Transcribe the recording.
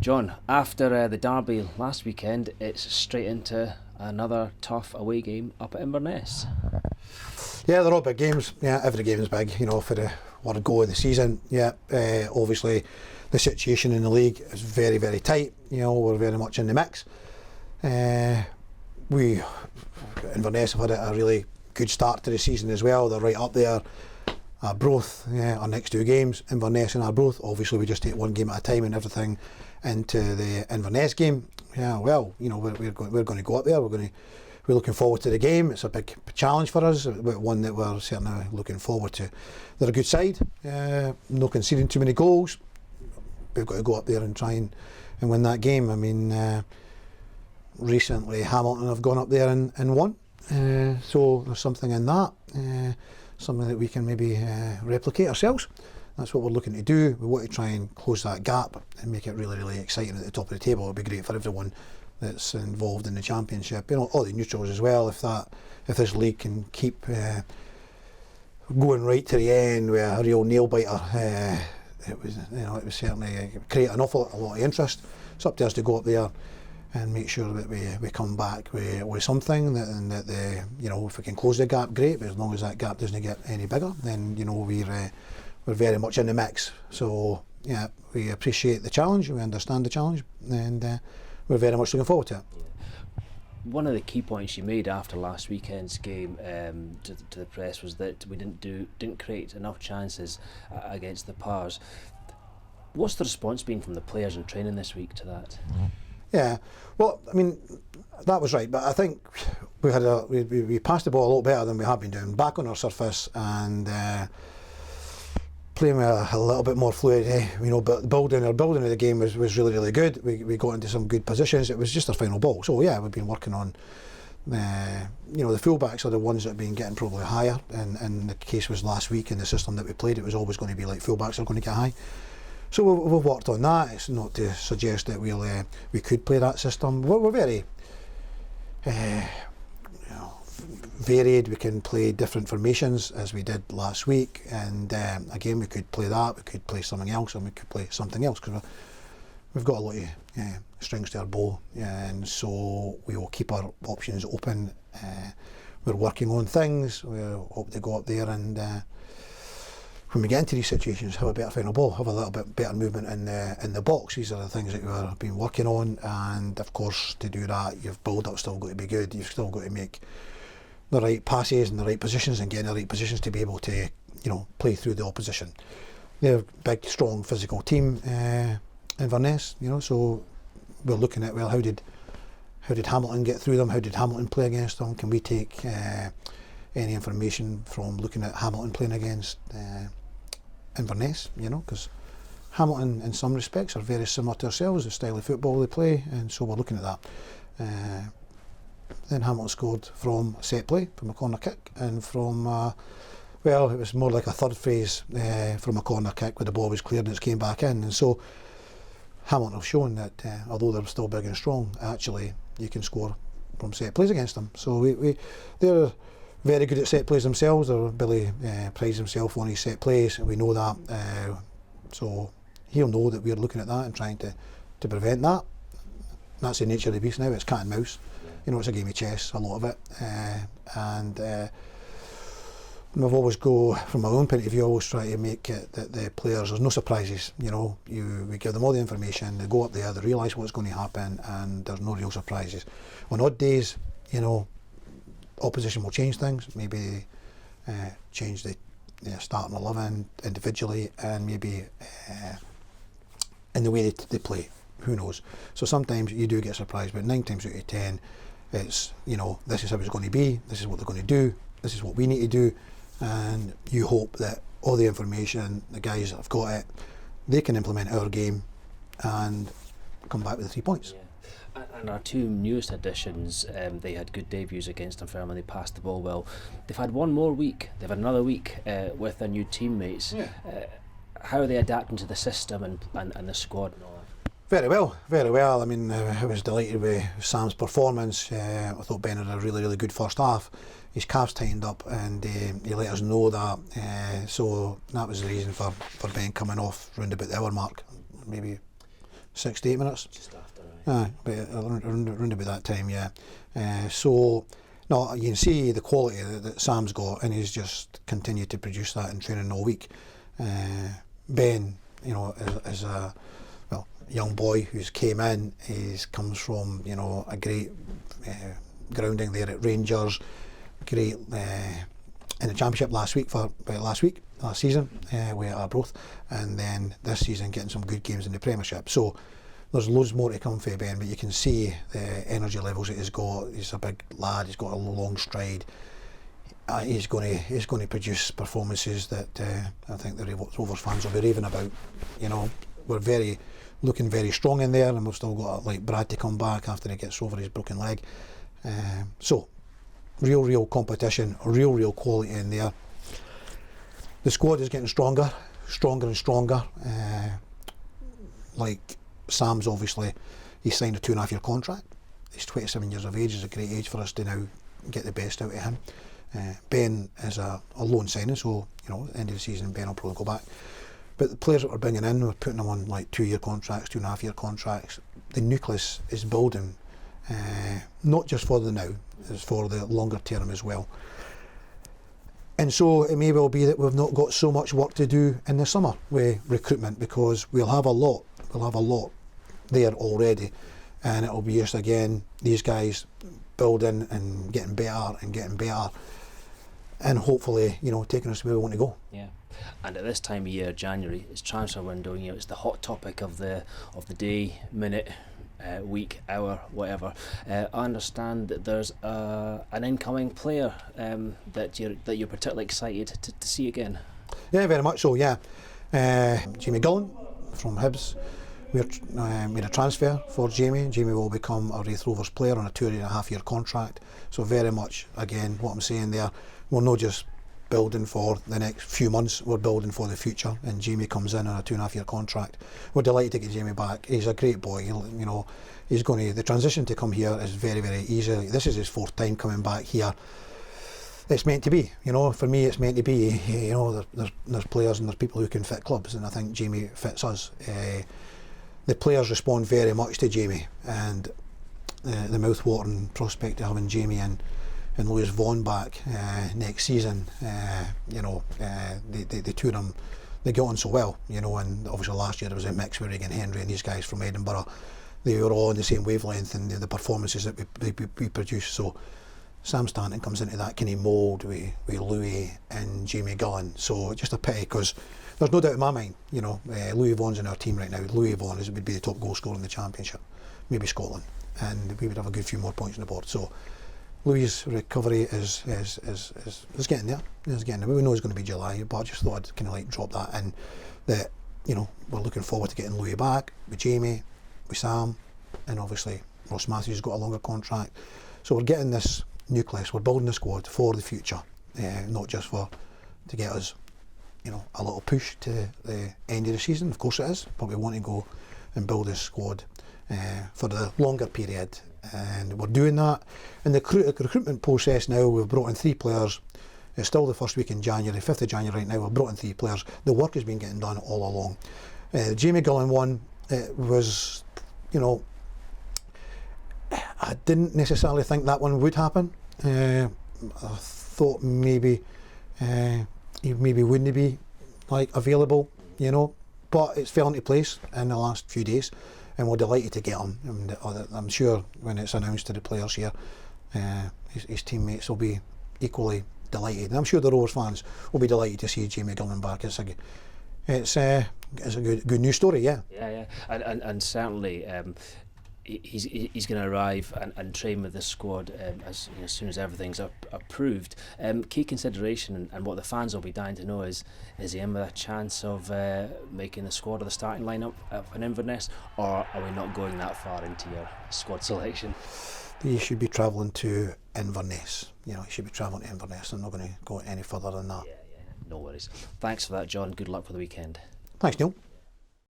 John, after the derby last weekend, it's straight into another tough away game up at Inverness. Yeah, they're all big games. Yeah, every game is big, for the one go of the season. Yeah, obviously the situation in the league is very, very tight. We're very much in the mix. Inverness have had a really good start to the season as well. They're right up there. Arbroath, our next two games, Inverness and Arbroath. Obviously, we just take one game at a time and everything into the Inverness game. Yeah, well, we're going to go up there. We're looking forward to the game. It's a big challenge for us, but one that we're certainly looking forward to. They're a good side, no conceding too many goals. We've got to go up there and try and win that game. I mean, recently Hamilton have gone up there and won, so there's something in that, something that we can maybe replicate ourselves. That's what we're looking to do. We want to try and close that gap and make it really, really exciting at the top of the table. It'll be great for everyone that's involved in the championship. All the neutrals as well. If this league can keep going right to the end with a real nail biter, it was certainly create a lot of interest. It's up to us to go up there and make sure that we come back with something that if we can close the gap, great. But as long as that gap doesn't get any bigger, then we're very much in the mix. So yeah, we appreciate the challenge, we understand the challenge, and we're very much looking forward to it. One of the key points you made after last weekend's game to the press was that we didn't create enough chances against the Pars. What's the response been from the players in training this week to that? Yeah, well, I mean, that was right, but I think we passed the ball a lot better than we have been doing, back on our surface and playing with a little bit more fluidity. But our building of the game was really, really good. We got into some good positions. It was just our final ball. So yeah, we've been working on. The fullbacks are the ones that have been getting probably higher, and the case was last week in the system that we played. It was always going to be like fullbacks are going to get high. So we've worked on that. It's not to suggest that we could play that system. We're very varied. We can play different formations as we did last week, and again we could play that. We could play something else, and we could play something else because we've got a lot of strings to our bow, and so we will keep our options open. We're working on things. We hope to go up there and. When we get into these situations, have a better final ball, have a little bit better movement in the box. These are the things that we've been working on, and of course to do that, your build-up's still got to be good. You've still got to make the right passes in the right positions and get in the right positions to be able to, play through the opposition. They're a big, strong, physical team, Inverness. So we're looking at, well, how did Hamilton get through them? How did Hamilton play against them? Can we take any information from looking at Hamilton playing against Inverness, because Hamilton in some respects are very similar to ourselves, the style of football they play, and so we're looking at that. Then Hamilton scored from a set play, from a corner kick, and from, it was more like a third phase from a corner kick where the ball was cleared and it came back in, and so Hamilton have shown that although they're still big and strong, actually you can score from set plays against them. So they're very good at set plays themselves. Billy prides himself on his set plays. We know that, so he'll know that we're looking at that and trying to prevent that. That's the nature of the beast now. It's cat and mouse. It's a game of chess, a lot of it, and we've always go from my own point of view. I always try to make it that the players, there's no surprises. We give them all the information. They go up there, they realise what's going to happen, and there's no real surprises. On odd days, opposition will change things, maybe change the starting 11 individually, and maybe in the way they play. Who knows? So sometimes you do get surprised, but 9 times out of 10, it's this is how it's going to be. This is what they're going to do. This is what we need to do, and you hope that all the information, the guys that have got it, they can implement our game and come back with the 3 points. Yeah. And our two newest additions, they had good debuts against Dunfermline. They passed the ball well. They've had one more week. They've had another week with their new teammates. Yeah. How are they adapting to the system and the squad and all that? Very well, very well. I mean, I was delighted with Sam's performance. I thought Ben had a really, really good first half. His calves tightened up, and he let us know that. So that was the reason for Ben coming off round about the hour mark, maybe 6 to 8 minutes. Just after, right? Around about that time, yeah. So, no, you can see the quality that Sam's got, and he's just continued to produce that in training all week. Ben, you know, is a young boy who's came in. He comes from, you know, a great grounding there at Rangers, great in the championship last season with Arbroath, and then this season getting some good games in the Premiership. So there's loads more to come for Ben, but you can see the energy levels that he's got. He's a big lad. He's got a long stride. He's going to produce performances that I think the Rovers fans will be raving about. You know, we're looking very strong in there, and we've still got like Brad to come back after he gets over his broken leg. So real competition, real quality in there. The squad is getting stronger and stronger. Like Sam's obviously, he signed a 2.5-year contract. He's 27 years of age. Is a great age for us to now get the best out of him. Ben is a loan signing, so you know, at the end of the season Ben will probably go back. But the players that we're bringing in, we're putting them on like 2-year contracts, 2.5-year contracts. The nucleus is building, not just for the now, it's for the longer term as well. And so it may well be that we've not got so much work to do in the summer with recruitment, because we'll have a lot there already, and it'll be just again these guys building and getting better, and hopefully, you know, taking us where we want to go. Yeah. And at this time of year, January, it's transfer window. You know, it's the hot topic of the day, minute, week, hour, whatever. I understand that there's an incoming player that you're particularly excited to see again. Yeah, very much so. Yeah, Jamie Gullan from Hibs. We made a transfer for Jamie. Jamie will become a Raith Rovers player on a 2.5-year contract. So very much, again, what I'm saying there, we're not just building for the next few months, we're building for the future, and Jamie comes in on a 2.5-year contract. We're delighted to get Jamie back. He's a great boy. You know, the transition to come here is very easy. This is his 4th time coming back here. It's meant to be, you know, for me it's meant to be. You know, there's players and there's people who can fit clubs, and I think Jamie fits us. The players respond very much to Jamie, and the mouth-watering prospect of having Jamie and Lewis Vaughan back next season. You know, the two of them, they got on so well, you know, and obviously last year there was a mix with Regan Henry and these guys from Edinburgh. They were all on the same wavelength, and the performances that we produced. So Sam Stanton comes into that kind of mould with Louis and Jamie Gullan. So just a pity, because there's no doubt in my mind, you know, Louis Vaughan's in our team right now. Louis Vaughan would be the top goal scorer in the championship, maybe Scotland, and we would have a good few more points on the board. So Louis' recovery is getting there. It's getting there. We know it's going to be July, but I just thought I'd kind of like drop that in, that, you know, we're looking forward to getting Louis back with Jamie, with Sam, and obviously Ross Matthews has got a longer contract. So we're getting this nucleus, we're building the squad for the future, not just to get us, you know, a little push to the end of the season. Of course it is, but we want to go and build this squad for the longer period, and we're doing that. In the recruitment process now, we've brought in 3 players. It's still the first week in January, 5th of January right now. We've brought in 3 players. The work has been getting done all along. The Jamie Gullan one, it was, you know, I didn't necessarily think that one would happen. I thought maybe he maybe wouldn't be like available, you know, but it's fell into place in the last few days, and we're delighted to get him. And I'm sure when it's announced to the players here, his teammates will be equally delighted, and I'm sure the Rovers fans will be delighted to see Jamie Gullan back. It's a good news story, yeah. Yeah, and certainly. He's going to arrive and train with the squad as soon as everything's approved. Key consideration, and what the fans will be dying to know, is he in with a chance of making the squad or the starting lineup in Inverness, or are we not going that far into your squad selection? He should be travelling to Inverness. You know, he should be travelling to Inverness. I'm not going to go any further than that. Yeah, no worries. Thanks for that, John. Good luck for the weekend. Thanks, Neil.